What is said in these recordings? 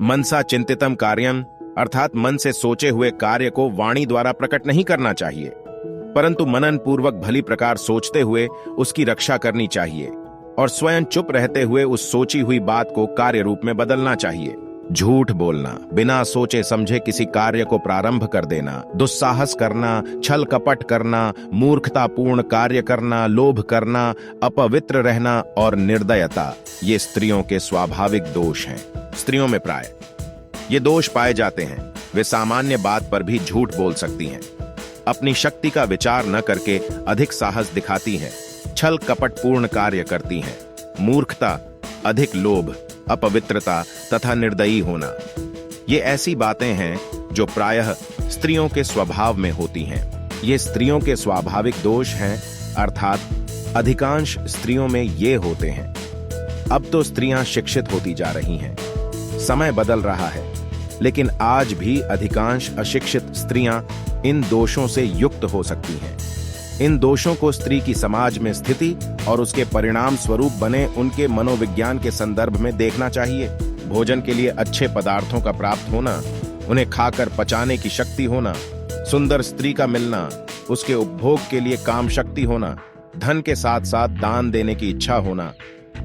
मनसा चिंतितम कार्यम अर्थात मन से सोचे हुए कार्य को वाणी द्वारा प्रकट नहीं करना चाहिए, परंतु मनन पूर्वक भली प्रकार सोचते हुए उसकी रक्षा करनी चाहिए और स्वयं चुप रहते हुए उस सोची हुई बात को कार्य रूप में बदलना चाहिए। झूठ बोलना, बिना सोचे समझे किसी कार्य को प्रारंभ कर देना, दुस्साहस करना, छल कपट करना, मूर्खतापूर्ण कार्य करना, लोभ करना, अपवित्र रहना और निर्दयता, ये स्त्रियों के स्वाभाविक दोष हैं। स्त्रियों में प्राय ये दोष पाए जाते हैं। वे सामान्य बात पर भी झूठ बोल सकती हैं, अपनी शक्ति का विचार न करके अधिक साहस दिखाती हैं, छल कपटपूर्ण कार्य करती हैं, मूर्खता, अधिक लोभ, अपवित्रता तथा निर्दयी होना, ये ऐसी बातें हैं जो प्रायः स्त्रियों के स्वभाव में होती हैं। ये स्त्रियों के स्वाभाविक दोष हैं, अर्थात अधिकांश स्त्रियों में ये होते हैं। अब तो स्त्रियां शिक्षित होती जा रही हैं, समय बदल रहा है, लेकिन आज भी अधिकांश अशिक्षित स्त्रियां इन दोषों से युक्त हो सकती हैं। इन दोषों को स्त्री की समाज में स्थिति और उसके परिणाम स्वरूप बने उनके मनोविज्ञान के संदर्भ में देखना चाहिए। भोजन के लिए अच्छे पदार्थों का प्राप्त होना, उन्हें खाकर पचाने की शक्ति होना, सुंदर स्त्री का मिलना, उसके उपभोग के लिए काम शक्ति होना, धन के साथ साथ दान देने की इच्छा होना,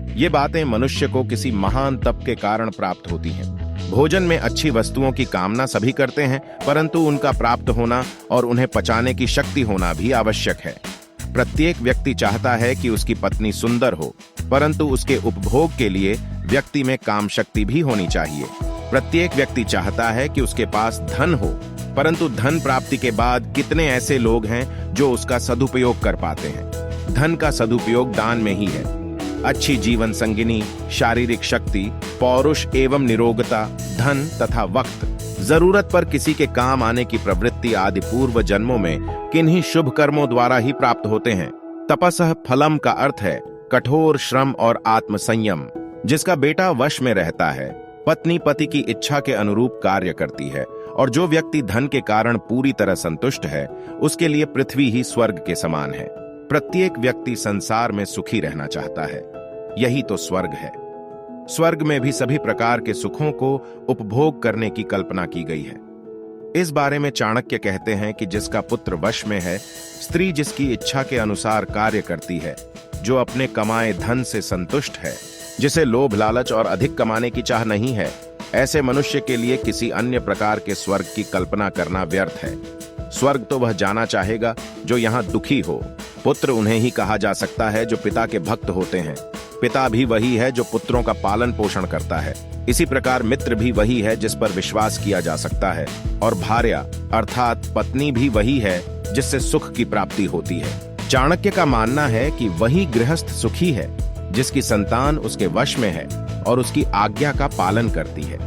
ये बातें मनुष्य को किसी महान तप के कारण प्राप्त होती हैं। भोजन में अच्छी वस्तुओं की कामना सभी करते हैं, परंतु उनका प्राप्त होना और उन्हें पचाने की शक्ति होना भी आवश्यक है। प्रत्येक व्यक्ति चाहता है कि उसकी पत्नी सुंदर हो, परंतु उसके उपभोग के लिए व्यक्ति में काम शक्ति भी होनी चाहिए। प्रत्येक व्यक्ति चाहता है कि उसके पास धन हो, परंतु धन प्राप्ति के बाद कितने ऐसे लोग हैं जो उसका सदुपयोग कर पाते हैं। धन का सदुपयोग दान में ही है। अच्छी जीवन संगिनी, शारीरिक शक्ति, पौरुष एवं निरोगता, धन तथा वक्त, जरूरत पर किसी के काम आने की प्रवृत्ति आदि पूर्व जन्मों में किन्हीं शुभ कर्मों द्वारा ही प्राप्त होते हैं। तपसः फलम का अर्थ है कठोर श्रम और आत्म संयम। जिसका बेटा वश में रहता है, पत्नी पति की इच्छा के अनुरूप कार्य करती है, और जो व्यक्ति धन के कारण पूरी तरह संतुष्ट है, उसके लिए पृथ्वी ही स्वर्ग के समान है। प्रत्येक व्यक्ति संसार में सुखी रहना चाहता है, यही तो स्वर्ग है। स्वर्ग में भी सभी प्रकार के सुखों को उपभोग करने की कल्पना की गई है। इस बारे में चाणक्य कहते हैं कि जिसका पुत्र वश में है, स्त्री जिसकी इच्छा के अनुसार कार्य करती है, जो अपने कमाए धन से संतुष्ट है, जिसे लोभ लालच और अधिक कमाने की चाह नहीं है, ऐसे मनुष्य के लिए किसी अन्य प्रकार के स्वर्ग की कल्पना करना व्यर्थ है। स्वर्ग तो वह जाना चाहेगा जो यहाँ दुखी हो। पुत्र उन्हें ही कहा जा सकता है जो पिता के भक्त होते हैं। पिता भी वही है जो पुत्रों का पालन पोषण करता है। इसी प्रकार मित्र भी वही है जिस पर विश्वास किया जा सकता है, और भार्या अर्थात पत्नी भी वही है जिससे सुख की प्राप्ति होती है। चाणक्य का मानना है कि वही गृहस्थ सुखी है जिसकी संतान उसके वश में है और उसकी आज्ञा का पालन करती है।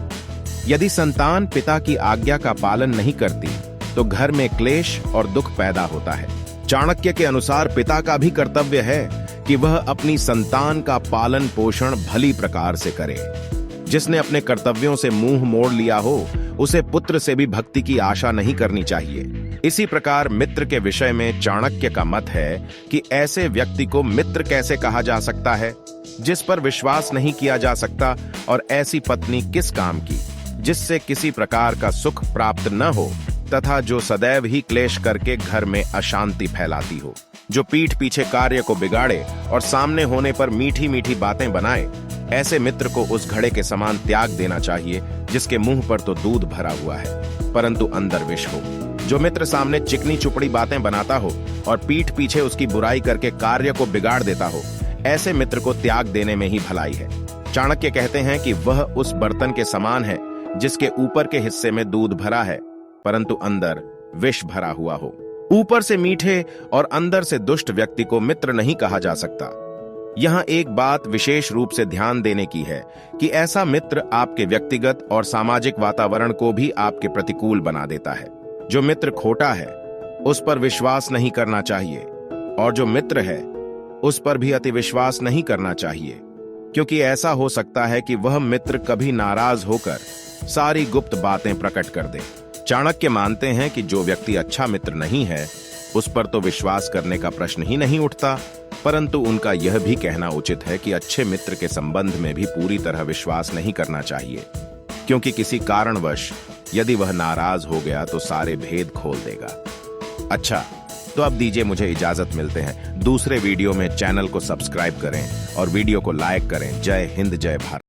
यदि संतान पिता की आज्ञा का पालन नहीं करती तो घर में क्लेश और दुख पैदा होता है। चाणक्य के अनुसार पिता का भी कर्तव्य है कि वह अपनी संतान का पालन पोषण भली प्रकार से करे। जिसने अपने कर्तव्यों से मुंह मोड़ लिया हो, उसे पुत्र से भी भक्ति की आशा नहीं करनी चाहिए। इसी प्रकार मित्र के विषय में चाणक्य का मत है कि ऐसे व्यक्ति को मित्र कैसे कहा जा सकता है जिस पर विश्वास नहीं किया जा सकता, और ऐसी पत्नी किस काम की जिससे किसी प्रकार का सुख प्राप्त न हो तथा जो सदैव ही क्लेश करके घर में अशांति फैलाती हो, जो पीठ पीछे कार्य को बिगाड़े और सामने होने पर मीठी मीठी बातें बनाए। ऐसे मित्र को उस घड़े के समान त्याग देना चाहिए जिसके मुंह पर तो दूध भरा हुआ है परंतु अंदर विष हो। जो मित्र सामने चिकनी चुपड़ी बातें बनाता हो और पीठ पीछे उसकी बुराई करके कार्य को बिगाड़ देता हो, ऐसे मित्र को त्याग देने में ही भलाई है। चाणक्य कहते हैं कि वह उस बर्तन के समान है जिसके ऊपर के हिस्से में दूध भरा है परंतु अंदर विष भरा हुआ हो। ऊपर से मीठे और अंदर से दुष्ट व्यक्ति को मित्र नहीं कहा जा सकता। यहाँ एक बात विशेष रूप से ध्यान देने की है कि ऐसा मित्र आपके व्यक्तिगत और सामाजिक वातावरण को भी आपके प्रतिकूल बना देता है। जो मित्र खोटा है उस पर विश्वास नहीं करना चाहिए, और जो मित्र है उस पर भी अति विश्वास नहीं करना चाहिए, क्योंकि ऐसा हो सकता है कि वह मित्र कभी नाराज होकर सारी गुप्त बातें प्रकट कर दे। चाणक्य मानते हैं कि जो व्यक्ति अच्छा मित्र नहीं है उस पर तो विश्वास करने का प्रश्न ही नहीं उठता, परंतु उनका यह भी कहना उचित है कि अच्छे मित्र के संबंध में भी पूरी तरह विश्वास नहीं करना चाहिए। क्योंकि किसी कारणवश यदि वह नाराज हो गया तो सारे भेद खोल देगा। अच्छा, तो अब दीजिए मुझे इजाजत, मिलते हैं दूसरे वीडियो में। चैनल को सब्सक्राइब करें और वीडियो को लाइक करें। जय हिंद, जय भारत।